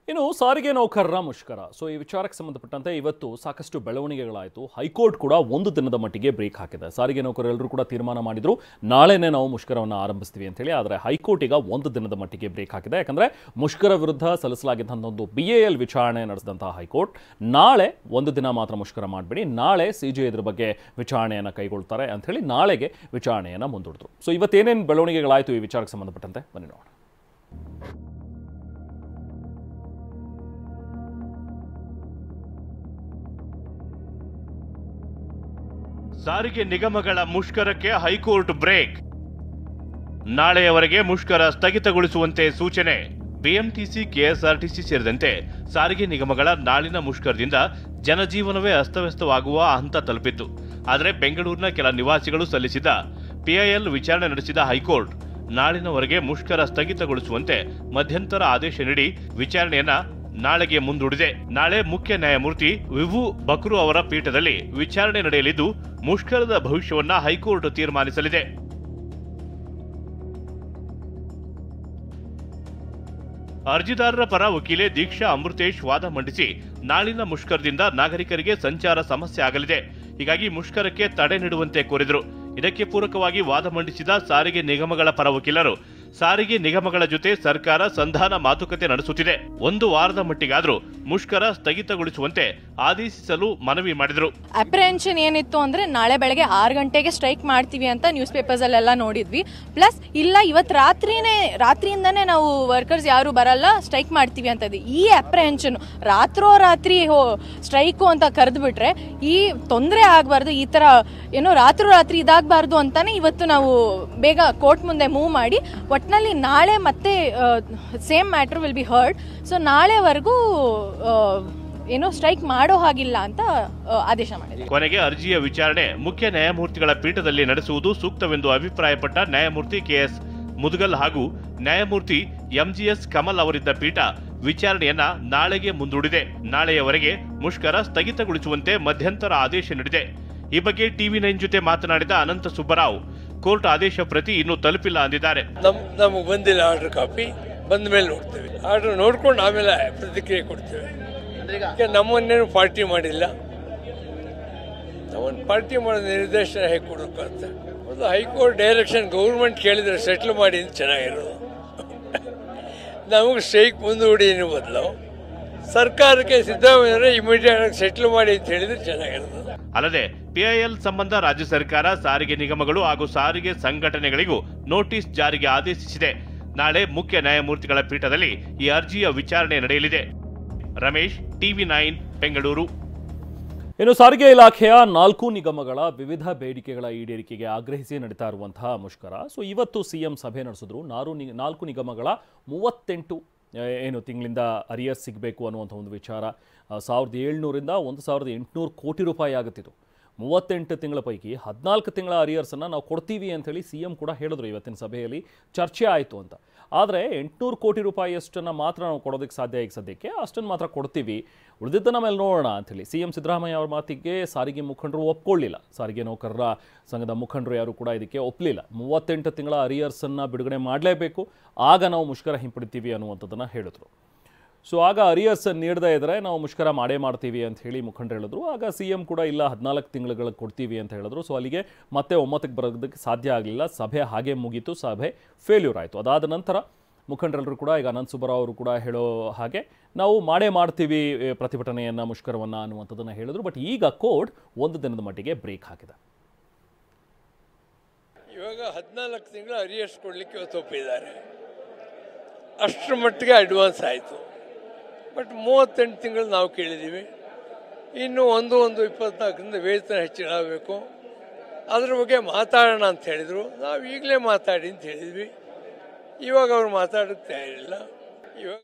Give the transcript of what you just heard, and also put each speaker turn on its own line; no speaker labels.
ಇನ್ನು ಸಾರಿಗೆ ನೌಕರರ ಮುಷ್ಕರ. ಈ ವಿಚಾರಕ್ಕೆ ಸಂಬಂಧಪಟ್ಟಂತೆ ಇವತ್ತು ಸಾಕಷ್ಟು ಬೆಳವಣಿಗೆಗಳಾಯಿತು. ಹೈಕೋರ್ಟ್ ಕೂಡ ಒಂದು ದಿನದ ಮಟ್ಟಿಗೆ ಬ್ರೇಕ್ ಹಾಕಿದೆ. ಸಾರಿಗೆ ನೌಕರರೆಲ್ಲರೂ ಕೂಡ ತೀರ್ಮಾನ ಮಾಡಿದ್ರು, ನಾಳೆನೇ ನಾವು ಮುಷ್ಕರವನ್ನು ಆರಂಭಿಸ್ತೀವಿ ಅಂತ ಹೇಳಿ. ಆದರೆ ಹೈಕೋರ್ಟ್ ಈಗ ಒಂದು ದಿನದ ಮಟ್ಟಿಗೆ ಬ್ರೇಕ್ ಹಾಕಿದೆ. ಯಾಕಂದ್ರೆ ಮುಷ್ಕರ ವಿರುದ್ಧ ಸಲ್ಲಿಸಲಾಗಿದ್ದಂಥ ಒಂದು BAL ವಿಚಾರಣೆ ನಡೆಸಿದಂತಹ ಹೈಕೋರ್ಟ್ ನಾಳೆ ಒಂದು ದಿನ ಮಾತ್ರ ಮುಷ್ಕರ ಮಾಡಬೇಡಿ, ನಾಳೆ CJ ಇದ್ರ ಬಗ್ಗೆ ವಿಚಾರಣೆಯನ್ನು ಕೈಗೊಳ್ತಾರೆ ಅಂತ ಹೇಳಿ ನಾಳೆಗೆ ವಿಚಾರಣೆಯನ್ನು ಮುಂದೂಡಿದ್ರು. ಇವತ್ತೇನೇನು ಬೆಳವಣಿಗೆಗಳಾಯಿತು ಈ ವಿಚಾರಕ್ಕೆ ಸಂಬಂಧಪಟ್ಟಂತೆ ಬನ್ನಿ ನೋಡೋಣ.
ಸಾರಿಗೆ ನಿಗಮಗಳ ಮುಷ್ಕರಕ್ಕೆ ಹೈಕೋರ್ಟ್ ಬ್ರೇಕ್. ನಾಳೆಯವರೆಗೆ ಮುಷ್ಕರ ಸ್ಥಗಿತಗೊಳಿಸುವಂತೆ ಸೂಚನೆ. BMTC, KSRTC ಸೇರಿದಂತೆ ಸಾರಿಗೆ ನಿಗಮಗಳ ನಾಳಿನ ಮುಷ್ಕರದಿಂದ ಜನಜೀವನವೇ ಅಸ್ತವ್ಯಸ್ತವಾಗುವ ಹಂತ ತಲುಪಿತ್ತು. ಆದರೆ ಬೆಂಗಳೂರಿನ ಕೆಲ ನಿವಾಸಿಗಳು ಸಲ್ಲಿಸಿದ PIL ವಿಚಾರಣೆ ನಡೆಸಿದ ಹೈಕೋರ್ಟ್ ನಾಳಿನವರೆಗೆ ಮುಷ್ಕರ ಸ್ಥಗಿತಗೊಳಿಸುವಂತೆ ಮಧ್ಯಂತರ ಆದೇಶ ನೀಡಿ ವಿಚಾರಣೆಯನ್ನ ನಾಳೆಗೆ ಮುಂದೂಡಿದೆ. ನಾಳೆ ಮುಖ್ಯ ನ್ಯಾಯಮೂರ್ತಿ ವಿಭು ಬಕ್ರು ಅವರ ಪೀಠದಲ್ಲಿ ವಿಚಾರಣೆ ನಡೆಯಲಿದ್ದು ಮುಷ್ಕರದ ಭವಿಷ್ಯವನ್ನ ಹೈಕೋರ್ಟ್ ತೀರ್ಮಾನಿಸಲಿದೆ. ಅರ್ಜಿದಾರರ ಪರ ವಕೀಲೆ ದೀಕ್ಷಾ ಅಮೃತೇಶ್ ವಾದ ಮಂಡಿಸಿ ನಾಳಿನ ಮುಷ್ಕರದಿಂದ ನಾಗರಿಕರಿಗೆ ಸಂಚಾರ ಸಮಸ್ಯೆ ಆಗಲಿದೆ, ಹೀಗಾಗಿ ಮುಷ್ಕರಕ್ಕೆ ತಡೆ ನೀಡುವಂತೆ ಕೋರಿದರು. ಇದಕ್ಕೆ ಪೂರಕವಾಗಿ ವಾದ ಮಂಡಿಸಿದ ಸಾರಿಗೆ ನಿಗಮಗಳ ಪರ ವಕೀಲರು ಸಾರಿಗೆ ನಿಗಮಗಳ ಜೊತೆ ಸರ್ಕಾರ ಸಂಧಾನ ಮಾತುಕತೆ ನಡೆಸುತ್ತಿದೆ, ಒಂದು ವಾರದ ಮಟ್ಟಿಗಾದ್ರೂ ಮುಷ್ಕರ ಸ್ಥಗಿತಗೊಳಿಸುವಂತೆ ಆದೇಶಿಸಲು ಮನವಿ ಮಾಡಿದರು.
ಅಪ್ರೆಹೆನ್ಷನ್ ಏನಿತ್ತು ಅಂದ್ರೆ ನಾಳೆ ಬೆಳಗ್ಗೆ 6 ಗಂಟೆಗೆ ಸ್ಟ್ರೈಕ್ ಮಾಡ್ತೀವಿ ಅಂತ ನ್ಯೂಸ್ ಪೇಪರ್ಸ್ ಅಲ್ಲೆಲ್ಲ ನೋಡಿದ್ವಿ. ಪ್ಲಸ್ ಇಲ್ಲ ಇವತ್ತು ರಾತ್ರಿಯಿಂದಾನೇ ನಾವು ವರ್ಕರ್ಸ್ ಯಾರು ಬರಲ್ಲ ಸ್ಟ್ರೈಕ್ ಮಾಡ್ತೀವಿ ಅಂತ ಇದೆ. ಈ ಅಪ್ರೆಹೆನ್ಷನ್ ರಾತ್ರಿ ಸ್ಟ್ರೈಕು ಅಂತ ಕರೆದು ಬಿಟ್ರೆ ಈ ತೊಂದರೆ ಆಗಬಾರ್ದು, ಈ ತರ ಏನೋ ರಾತ್ರಿ ಇದಾಗಬಾರ್ದು ಅಂತಾನೆ ಇವತ್ತು ನಾವು ಬೇಗ ಕೋರ್ಟ್ ಮುಂದೆ ಮೂವ್ ಮಾಡಿ ಒಟ್ನಲ್ಲಿ ನಾಳೆ ಮತ್ತೆ same matter will be heard. So ನಾಳೆವರೆಗೂ ಏನೋ ಸ್ಟ್ರೈಕ್ ಮಾಡೋ ಹಾಗಿಲ್ಲ ಅಂತ ಆದೇಶ ಮಾಡಿದೆ.
ಕೊನೆಗೆ ಅರ್ಜಿಯ ವಿಚಾರಣೆ ಮುಖ್ಯ ನ್ಯಾಯಮೂರ್ತಿಗಳ ಪೀಠದಲ್ಲಿ ನಡೆಸುವುದು ಸೂಕ್ತವೆಂದು ಅಭಿಪ್ರಾಯಪಟ್ಟ ನ್ಯಾಯಮೂರ್ತಿ KS ಮುದ್ಗಲ್ ಹಾಗೂ ನ್ಯಾಯಮೂರ್ತಿ MGS ಕಮಲ್ ಅವರಿದ್ದ ಪೀಠ ವಿಚಾರಣೆಯನ್ನ ನಾಳೆಗೆ ಮುಂದೂಡಿದೆ. ನಾಳೆಯವರೆಗೆ ಮುಷ್ಕರ ಸ್ಥಗಿತಗೊಳಿಸುವಂತೆ ಮಧ್ಯಂತರ ಆದೇಶ ನೀಡಿದೆ. ಈ ಬಗ್ಗೆ TV9 ಜೊತೆ ಮಾತನಾಡಿದ ಅನಂತ ಸುಬ್ಬರಾವ್, ಕೋರ್ಟ್ ಆದೇಶ ಪ್ರತಿ ಇನ್ನೂ ತಲುಪಿಲ್ಲ ಅಂದಿದ್ದಾರೆ.
ನಮಗೆ ಬಂದಿಲ್ಲ ಆರ್ಡರ್ ಕಾಪಿ, ಬಂದ ಮೇಲೆ ನೋಡ್ತೇವೆ. ಆರ್ಡರ್ ನೋಡ್ಕೊಂಡು ಆಮೇಲೆ ಪ್ರತಿಕ್ರಿಯೆ ಕೊಡ್ತೇವೆ. ನಮ್ಮನ್ನೇನು ಪಾರ್ಟಿ ಮಾಡಿಲ್ಲ, ನಮ್ಮನ್ನು ಪಾರ್ಟಿ ಮಾಡೋ ನಿರ್ದೇಶನ ಹೇಗೆ ಕೊಡೋಕ್ಕಂತ ಒಂದು ಹೈಕೋರ್ಟ್ ಡೈರೆಕ್ಷನ್ ಗೌರ್ಮೆಂಟ್ ಕೇಳಿದ್ರೆ ಸೆಟ್ಲ್ ಮಾಡಿ ಅಂತ ಚೆನ್ನಾಗಿರೋದು. ನಮಗೆ ಸ್ಟ್ರೈಕ್ ಮುಂದೂಡಿ ಏನು ಬದಲು ಸರ್ಕಾರಕ್ಕೆ ಸಿದ್ದರಾಮಯ್ಯ ಇಮಿಡಿಯೇಟ್ ಆಗಿ ಸೆಟ್ಲ್ ಮಾಡಿ ಅಂತ ಹೇಳಿದ್ರೆ ಚೆನ್ನಾಗಿರೋದು.
ಅಲ್ಲದೆ PIL ಸಂಬಂಧ ರಾಜ್ಯ ಸರ್ಕಾರ ಸಾರಿಗೆ ನಿಗಮಗಳು ಹಾಗೂ ಸಾರಿಗೆ ಸಂಘಟನೆಗಳಿಗೂ ನೋಟಿಸ್ ಜಾರಿಗೆ ಆದೇಶಿಸಿದೆ. ನಾಳೆ ಮುಖ್ಯ ನ್ಯಾಯಮೂರ್ತಿಗಳ ಪೀಠದಲ್ಲಿ ಈ ಅರ್ಜಿಯ ವಿಚಾರಣೆ ನಡೆಯಲಿದೆ. ರಮೇಶ್, TV9 ಬೆಂಗಳೂರು.
ಇನ್ನು ಸಾರಿಗೆ ಇಲಾಖೆಯ 4 ನಿಗಮಗಳ ವಿವಿಧ ಬೇಡಿಕೆಗಳ ಈಡೇರಿಕೆಗೆ ಆಗ್ರಹಿಸಿ ನಡೀತಾ ಇರುವಂತಹ ಮುಷ್ಕರ. ಇವತ್ತು CM ಸಭೆ ನಡೆಸಿದ್ರು. 4 ನಿಗಮಗಳ 38 ಏನು ತಿಂಗಳಿಂದ ಅರಿಯರ್ಸ್ ಸಿಗಬೇಕು ಅನ್ನುವಂಥ ಒಂದು ವಿಚಾರ. 1700ರಿಂದ 1800 ಕೋಟಿ ರೂಪಾಯಿ ಆಗುತ್ತಿದ್ದು. 38 ತಿಂಗಳ ಪೈಕಿ 14 ತಿಂಗಳ ಅರಿಯರ್ಸನ್ನು ನಾವು ಕೊಡ್ತೀವಿ ಅಂಥೇಳಿ CM ಕೂಡ ಹೇಳಿದ್ರು. ಇವತ್ತಿನ ಸಭೆಯಲ್ಲಿ ಚರ್ಚೆ ಆಯಿತು ಅಂತ. ಆದರೆ 800 ಕೋಟಿ ರೂಪಾಯಿಯಷ್ಟನ್ನು ಮಾತ್ರ ನಾವು ಕೊಡೋದಕ್ಕೆ ಸಾಧ್ಯ. ಈಗ ಸದ್ಯಕ್ಕೆ ಅಷ್ಟನ್ನು ಮಾತ್ರ ಕೊಡ್ತೀವಿ, ಉಳಿದಿದ್ದನ್ನ ಮೇಲೆ ನೋಡೋಣ ಅಂಥೇಳಿ CM ಸಿದ್ದರಾಮಯ್ಯ ಅವ್ರ ಮಾತಿಗೆ ಸಾರಿಗೆ ಮುಖಂಡರು ಒಪ್ಕೊಳ್ಳಿಲ್ಲ. ಸಾರಿಗೆ ನೌಕರರ ಸಂಘದ ಮುಖಂಡರು ಯಾರು ಕೂಡ ಇದಕ್ಕೆ ಒಪ್ಪಲಿಲ್ಲ. 38 ತಿಂಗಳ ಅರಿಯರ್ಸನ್ನು ಬಿಡುಗಡೆ ಮಾಡಲೇಬೇಕು, ಆಗ ನಾವು ಮುಷ್ಕರ ಹಿಂಪಡಿತೀವಿ ಅನ್ನುವಂಥದ್ದನ್ನು ಹೇಳಿದ್ರು. ಆಗ ಅರಿಯರ್ಸ್ ನೀಡದೇ ಇದ್ದರೆ ನಾವು ಮುಷ್ಕರ ಮಾಡೇ ಮಾಡ್ತೀವಿ ಅಂತ ಹೇಳಿ ಮುಖಂಡರು ಹೇಳಿದ್ರು. ಆಗ CM ಕೂಡ ಇಲ್ಲ 14 ತಿಂಗಳಿಗೆ ಕೊಡ್ತೀವಿ ಅಂತ ಹೇಳಿದ್ರು. ಅಲ್ಲಿಗೆ ಮತ್ತೆ ಒಮ್ಮತಕ್ಕೆ ಬರೋದಕ್ಕೆ ಸಾಧ್ಯ ಆಗಲಿಲ್ಲ. ಸಭೆ ಹಾಗೆ ಮುಗೀತು, ಸಭೆ ಫೇಲ್ಯೂರ್ ಆಯಿತು. ಅದಾದ ನಂತರ ಮುಖಂಡರೆಲ್ಲರೂ ಕೂಡ ಈಗ ಅನಂತ ಸುಬ್ಬರಾವ್ ಅವರು ಕೂಡ ಹೇಳೋ ಹಾಗೆ ನಾವು ಮಾಡೇ ಮಾಡ್ತೀವಿ ಪ್ರತಿಭಟನೆಯನ್ನು, ಮುಷ್ಕರವನ್ನು ಅನ್ನುವಂಥದ್ದನ್ನು ಹೇಳಿದ್ರು. ಬಟ್ ಈಗ ಕೋರ್ಟ್ ಒಂದು ದಿನದ ಮಟ್ಟಿಗೆ ಬ್ರೇಕ್ ಹಾಕಿದೆ.
ಇವಾಗ 14 ತಿಂಗಳ ಅರಿಯರ್ಸ್ ಕೊಡಲಿಕ್ಕೆ ಒಪ್ಪಿದ್ದಾರೆ. ಅಷ್ಟರ ಮಟ್ಟಿಗೆ ಅಡ್ವಾನ್ಸ್ ಆಯಿತು. ಬಟ್ 38 ತಿಂಗಳು ನಾವು ಕೇಳಿದ್ದೀವಿ. ಇನ್ನು 1/1/24ರಿಂದ ವೇತನ ಹೆಚ್ಚಳ ಆಗಬೇಕು, ಅದ್ರ ಬಗ್ಗೆ ಮಾತಾಡೋಣ ಅಂತ ಹೇಳಿದರು. ನಾವು ಈಗಲೇ ಮಾತಾಡಿ ಅಂತ ಹೇಳಿದ್ವಿ. ಇವಾಗ ಅವ್ರು ಮಾತಾಡೋಕ್ಕೆ ತಯಾರಿಲ್ಲ. ಇವಾಗ